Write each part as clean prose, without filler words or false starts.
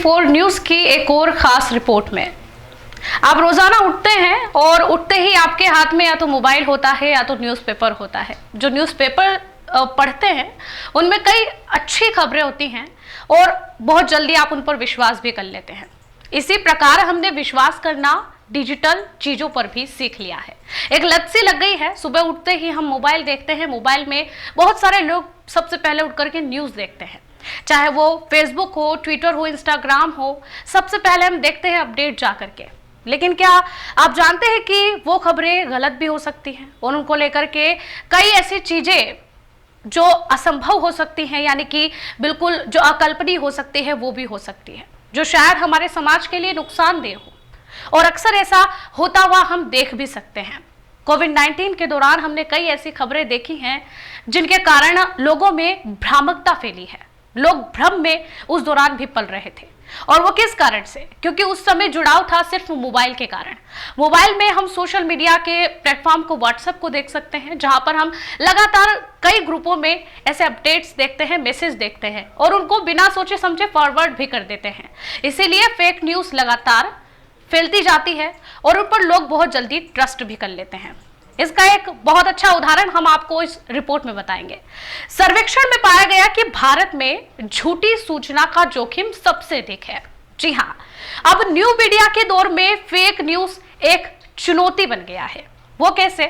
24 news की एक और खास रिपोर्ट में। आप रोजाना उठते हैं और उठते ही आपके हाथ में या तो मोबाइल होता है या तो न्यूज़पेपर होता है। जो न्यूज़पेपर पढ़ते हैं उनमें कई अच्छी खबरें होती हैं और बहुत जल्दी आप उन पर विश्वास भी कर लेते हैं। इसी प्रकार हमने विश्वास करना डिजिटल चीजों पर भी सीख लिया है। एक लत सी लग गई है। सुबह उठते ही हम मोबाइल देखते हैं। मोबाइल में बहुत सारे लोग सबसे पहले उठ करके न्यूज देखते हैं, चाहे वो फेसबुक हो, ट्विटर हो, इंस्टाग्राम हो। सबसे पहले हम देखते हैं अपडेट जा करके। लेकिन क्या आप जानते हैं कि वो खबरें गलत भी हो सकती हैं और उनको लेकर के कई ऐसी चीजें जो असंभव हो सकती हैं, यानी कि बिल्कुल जो अकल्पनीय हो सकती है वो भी हो सकती है, जो शायद हमारे समाज के लिए नुकसानदेह हो। और अक्सर ऐसा होता हुआ हम देख भी सकते हैं। कोविड-19 के दौरान हमने कई ऐसी खबरें देखी हैं जिनके कारण लोगों में भ्रामकता फैली है। लोग भ्रम में उस दौरान भी पल रहे थे। और वो किस कारण से? क्योंकि उस समय जुड़ाव था सिर्फ मोबाइल के कारण। मोबाइल में हम सोशल मीडिया के प्लेटफॉर्म को, व्हाट्सएप को देख सकते हैं, जहां पर हम लगातार कई ग्रुपों में ऐसे अपडेट्स देखते हैं, मैसेज देखते हैं और उनको बिना सोचे समझे फॉरवर्ड भी कर देते हैं। इसीलिए फेक न्यूज लगातार फैलती जाती है और उन पर लोग बहुत जल्दी ट्रस्ट भी कर लेते हैं। इसका एक बहुत अच्छा उदाहरण हम आपको इस रिपोर्ट में बताएंगे। सर्वेक्षण में पाया गया कि भारत में झूठी सूचना का जोखिम सबसे अधिक है। जी हां, अब न्यू मीडिया के दौर में फेक न्यूज एक चुनौती बन गया है। वो कैसे?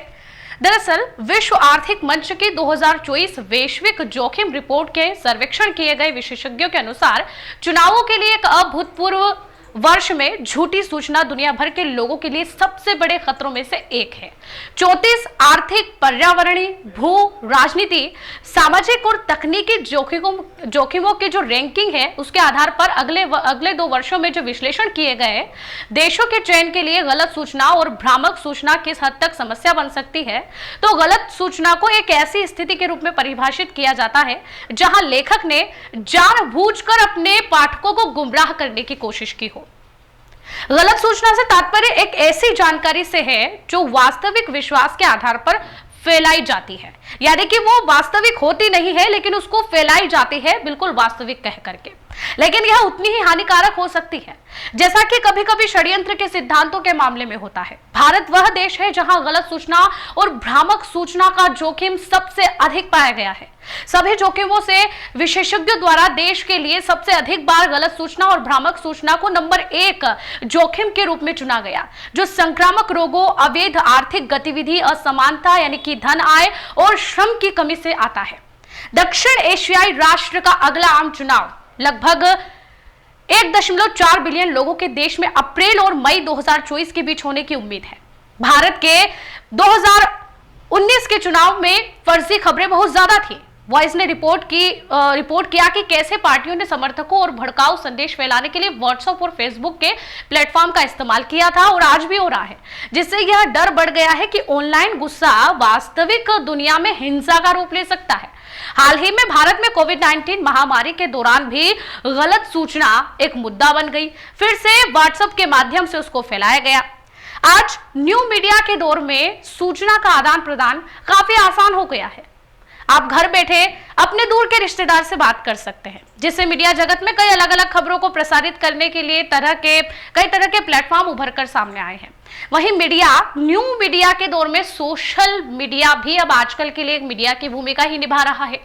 दरअसल विश्व आर्थिक मंच की 2024 वैश्विक जोखिम रिपोर्ट के सर्वेक्षण किए गए विशेषज्ञों के अनुसार चुनावों के लिए एक अभूतपूर्व वर्ष में झूठी सूचना दुनिया भर के लोगों के लिए सबसे बड़े खतरों में से एक है। 34 आर्थिक, पर्यावरणीय, भू राजनीति, सामाजिक और तकनीकी जोखिमों की जो रैंकिंग है उसके आधार पर अगले 2 वर्षों में जो विश्लेषण किए गए देशों के चयन के लिए गलत सूचना और भ्रामक सूचना किस हद तक समस्या बन सकती है। तो गलत सूचना को एक ऐसी स्थिति के रूप में परिभाषित किया जाता है जहां लेखक ने जानबूझकर अपने पाठकों को गुमराह करने की कोशिश की हो। गलत सूचना से तात्पर्य एक ऐसी जानकारी से है जो वास्तविक विश्वास के आधार पर फैलाई जाती है, यानी कि वो वास्तविक होती नहीं है लेकिन उसको फैलाई जाती है बिल्कुल वास्तविक कह करके। लेकिन यह उतनी ही हानिकारक हो सकती है जैसा कि कभी कभी षड्यंत्र के सिद्धांतों के मामले में होता है। भारत वह देश है जहां गलत सूचना और भ्रामक सूचना का जोखिम सबसे अधिक पाया गया है। सभी जोखिमों से विशेषज्ञों द्वारा देश के लिए सबसे अधिक बार गलत सूचना और भ्रामक सूचना को नंबर 1 जोखिम के रूप में चुना गया, जो संक्रामक रोगों, अवैध आर्थिक गतिविधि, असमानता यानी कि धन आय और श्रम की कमी से आता है। दक्षिण एशियाई राष्ट्र का अगला आम चुनाव लगभग 1.4 बिलियन लोगों के देश में अप्रैल और मई 2024 के बीच होने की उम्मीद है। भारत के 2019 के चुनाव में फर्जी खबरें बहुत ज्यादा थी। वॉइस ने रिपोर्ट किया कि कैसे पार्टियों ने समर्थकों और भड़काऊ संदेश फैलाने के लिए व्हाट्सएप और फेसबुक के प्लेटफॉर्म का इस्तेमाल किया था और आज भी हो रहा है, जिससे यह डर बढ़ गया है कि ऑनलाइन गुस्सा वास्तविक दुनिया में हिंसा का रूप ले सकता है। हाल ही में भारत में कोविड-19 महामारी के दौरान भी गलत सूचना एक मुद्दा बन गई। फिर से व्हाट्सएप के माध्यम से उसको फैलाया गया। आज न्यू मीडिया के दौर में सूचना का आदान प्रदान काफी आसान हो गया है। आप घर बैठे अपने दूर के रिश्तेदार से बात कर सकते हैं, जिससे मीडिया जगत में कई अलग अलग खबरों को प्रसारित करने के लिए कई तरह के प्लेटफॉर्म उभर कर सामने आए हैं। वहीं न्यू मीडिया के दौर में सोशल मीडिया भी अब आजकल के लिए एक मीडिया की भूमिका ही निभा रहा है,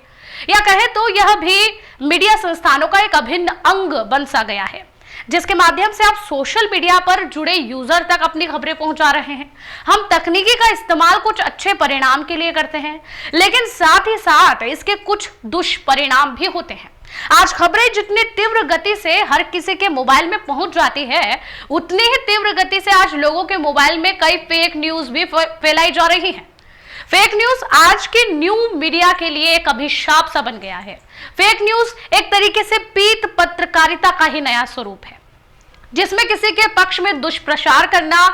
या कहे तो यह भी मीडिया संस्थानों का एक अभिन्न अंग बन सा गया है, जिसके माध्यम से आप सोशल मीडिया पर जुड़े यूजर तक अपनी खबरें पहुंचा रहे हैं। हम तकनीकी का इस्तेमाल कुछ अच्छे परिणाम के लिए करते हैं, लेकिन साथ ही साथ इसके कुछ दुष्परिणाम भी होते हैं। आज खबरें जितनी तीव्र गति से हर किसी के मोबाइल में पहुंच जाती है, उतनी ही तीव्र गति से आज लोगों के मोबाइल में कई फेक न्यूज भी फैलाई जा रही है। फेक न्यूज आज के न्यू मीडिया के लिए एक अभिशाप सा बन गया है। फेक न्यूज एक तरीके से पीत पत्रकारिता का ही नया स्वरूप है, जिसमें किसी के पक्ष में दुष्प्रचार करना,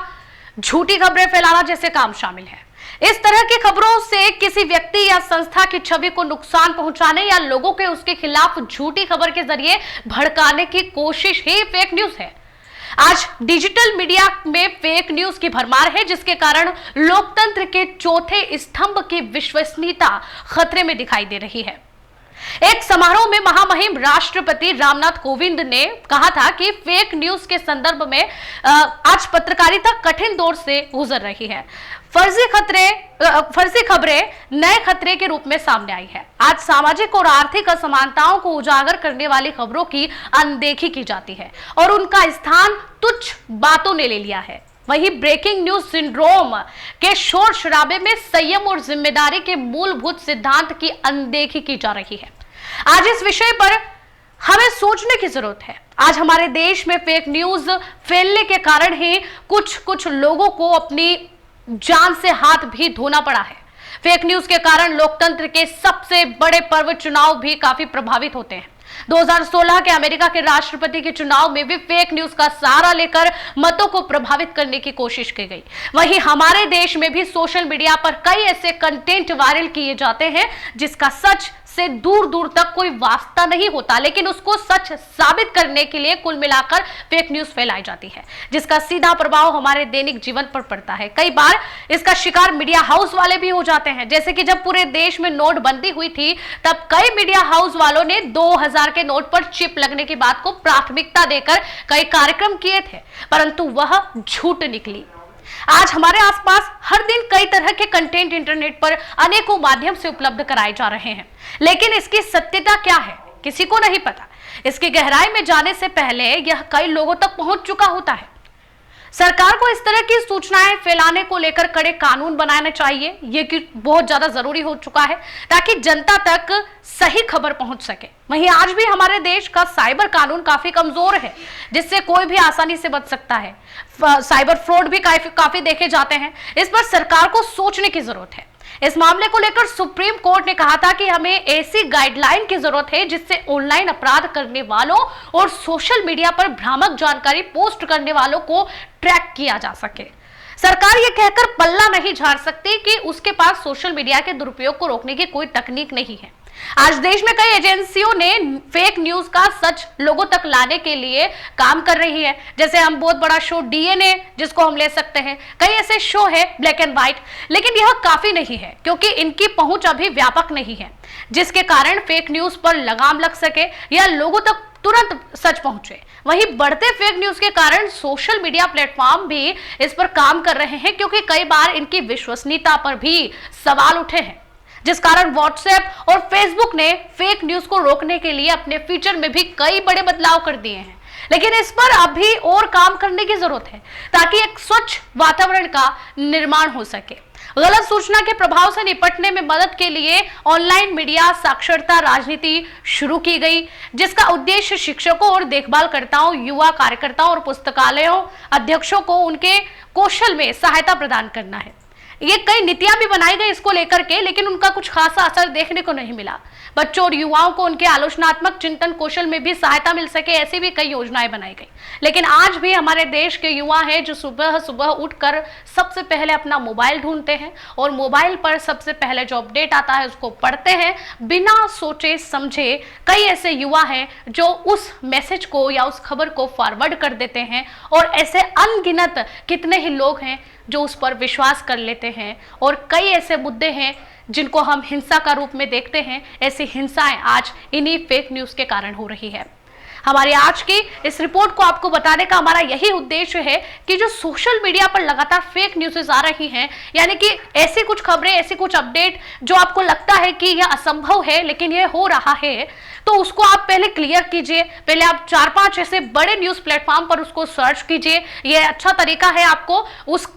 झूठी खबरें फैलाना जैसे काम शामिल है। इस तरह की खबरों से किसी व्यक्ति या संस्था की छवि को नुकसान पहुंचाने या लोगों के उसके खिलाफ झूठी खबर के जरिए भड़काने की कोशिश ही फेक न्यूज है। आज डिजिटल मीडिया में फेक न्यूज की भरमार है, जिसके कारण लोकतंत्र के चौथे स्तंभ की विश्वसनीयता खतरे में दिखाई दे रही है। एक समारोह में महामहिम राष्ट्रपति रामनाथ कोविंद ने कहा था कि फेक न्यूज के संदर्भ में आज पत्रकारिता कठिन दौर से गुजर रही है। फर्जी खबरें नए खतरे के रूप में सामने आई है। आज सामाजिक और आर्थिक असमानताओं को उजागर करने वाली खबरों की अनदेखी की जाती है और उनका स्थान तुच्छ बातों ने ले लिया है। वहीं ब्रेकिंग न्यूज सिंड्रोम के शोर शराबे में संयम और जिम्मेदारी के मूलभूत सिद्धांत की अनदेखी की जा रही है। आज इस विषय पर हमें सोचने की जरूरत है। आज हमारे देश में फेक न्यूज फैलने के कारण ही कुछ लोगों को अपनी जान से हाथ भी धोना पड़ा है। फेक न्यूज के कारण लोकतंत्र के सबसे बड़े पर्व चुनाव भी काफी प्रभावित होते हैं। 2016 के अमेरिका के राष्ट्रपति के चुनाव में भी फेक न्यूज का सहारा लेकर मतों को प्रभावित करने की कोशिश की गई। वहीं हमारे देश में भी सोशल मीडिया पर कई ऐसे कंटेंट वायरल किए जाते हैं जिसका सच से दूर दूर तक कोई वास्ता नहीं होता, लेकिन उसको सच साबित करने के लिए कुल मिलाकर फेक न्यूज फैलाई जाती है, जिसका सीधा प्रभाव हमारे दैनिक जीवन पर पड़ता है। कई बार इसका शिकार मीडिया हाउस वाले भी हो जाते हैं। जैसे कि जब पूरे देश में नोटबंदी हुई थी तब कई मीडिया हाउस वालों ने 2000 के नोट पर चिप लगने की बात को प्राथमिकता देकर कई कार्यक्रम किए थे, परंतु वह झूठ निकली। आज हमारे आसपास हर दिन कई तरह के कंटेंट इंटरनेट पर अनेकों माध्यम से उपलब्ध कराए जा रहे हैं, लेकिन इसकी सत्यता क्या है किसी को नहीं पता। इसकी गहराई में जाने से पहले यह कई लोगों तक पहुंच चुका होता है। सरकार को इस तरह की सूचनाएं फैलाने को लेकर कड़े कानून बनाने चाहिए, ये कि बहुत ज्यादा जरूरी हो चुका है ताकि जनता तक सही खबर पहुंच सके। वहीं आज भी हमारे देश का साइबर कानून काफी कमजोर है, जिससे कोई भी आसानी से बच सकता है। साइबर फ्रॉड भी काफी देखे जाते हैं। इस पर सरकार को सोचने की जरूरत है। इस मामले को लेकर सुप्रीम कोर्ट ने कहा था कि हमें ऐसी गाइडलाइन की जरूरत है जिससे ऑनलाइन अपराध करने वालों और सोशल मीडिया पर भ्रामक जानकारी पोस्ट करने वालों को ट्रैक किया जा सके। सरकार ये कहकर पल्ला नहीं झाड़ सकती कि उसके पास सोशल मीडिया के दुरुपयोग को रोकने की कोई तकनीक नहीं है। आज देश में कई एजेंसियों ने फेक न्यूज का सच लोगों तक लाने के लिए काम कर रही है। जैसे हम बहुत बड़ा शो डीएनए जिसको हम ले सकते हैं, कई ऐसे शो है ब्लैक एंड व्हाइट, लेकिन यह काफी नहीं है क्योंकि इनकी पहुंच अभी व्यापक नहीं है, जिसके कारण फेक न्यूज पर लगाम लग सके या लोगों तक तुरंत सच पहुंचे। वहीं बढ़ते फेक न्यूज के कारण सोशल मीडिया प्लेटफॉर्म भी इस पर काम कर रहे हैं, क्योंकि कई बार इनकी विश्वसनीयता पर भी सवाल उठे हैं, जिस कारण व्हाट्सएप और फेसबुक ने फेक न्यूज को रोकने के लिए अपने फीचर में भी कई बड़े बदलाव कर दिए हैं। लेकिन इस पर अभी और काम करने की जरूरत है ताकि एक स्वच्छ वातावरण का निर्माण हो सके। गलत सूचना के प्रभाव से निपटने में मदद के लिए ऑनलाइन मीडिया साक्षरता राजनीति शुरू की गई, जिसका उद्देश्य शिक्षकों और देखभालकर्ताओं, युवा कार्यकर्ताओं और पुस्तकालयों अध्यक्षों को उनके कौशल में सहायता प्रदान करना है। ये कई नीतियां भी बनाई गई इसको लेकर के, लेकिन उनका कुछ खासा असर देखने को नहीं मिला। बच्चों और युवाओं को उनके आलोचनात्मक चिंतन कौशल में भी सहायता मिल सके, ऐसी भी कई योजनाएं बनाई गई। लेकिन आज भी हमारे देश के युवा हैं जो सुबह सुबह उठकर सबसे पहले अपना मोबाइल ढूंढते हैं और मोबाइल पर सबसे पहले जो अपडेट आता है उसको पढ़ते हैं बिना सोचे समझे। कई ऐसे युवा हैं जो उस मैसेज को या उस खबर को फॉरवर्ड कर देते हैं और ऐसे अनगिनत कितने ही लोग हैं जो उस पर विश्वास कर लेते हैं। और कई ऐसे मुद्दे हैं जिनको हम हिंसा का रूप में देखते हैं। ऐसी हिंसाएं आज इन्हीं फेक न्यूज के कारण हो रही है। हमारी आज की इस रिपोर्ट को आपको बताने का हमारा यही उद्देश्य है कि जो सोशल मीडिया पर लगातार फेक न्यूज़ आ रही हैं, यानी कि ऐसी कुछ खबरें, ऐसी कुछ अपडेट जो आपको लगता है कि यह असंभव है लेकिन यह हो रहा है, तो उसको आप पहले क्लियर कीजिए। पहले आप 4-5 ऐसे बड़े न्यूज़ प्लेटफॉर्म पर उसको सर्च कीजिए। यह अच्छा तरीका है आपको उस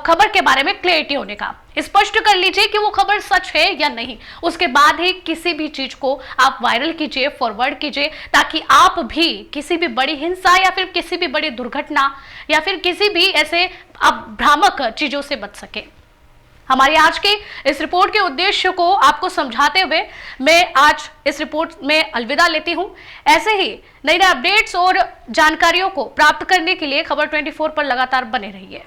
खबर के बारे में क्लियरिटी होने का। स्पष्ट कर लीजिए कि वो खबर सच है या नहीं। उसके बाद ही किसी भी चीज को आप वायरल कीजिए, फॉरवर्ड कीजिए, ताकि आप भी किसी भी बड़ी हिंसा या फिर किसी भी बड़ी दुर्घटना या फिर किसी भी ऐसे भ्रामक चीजों से बच सके। हमारी आज की इस रिपोर्ट के उद्देश्य को आपको समझाते हुए मैं आज इस रिपोर्ट में अलविदा लेती हूं। ऐसे ही नई नई अपडेट्स और जानकारियों को प्राप्त करने के लिए खबर 24 पर लगातार बने रहिए।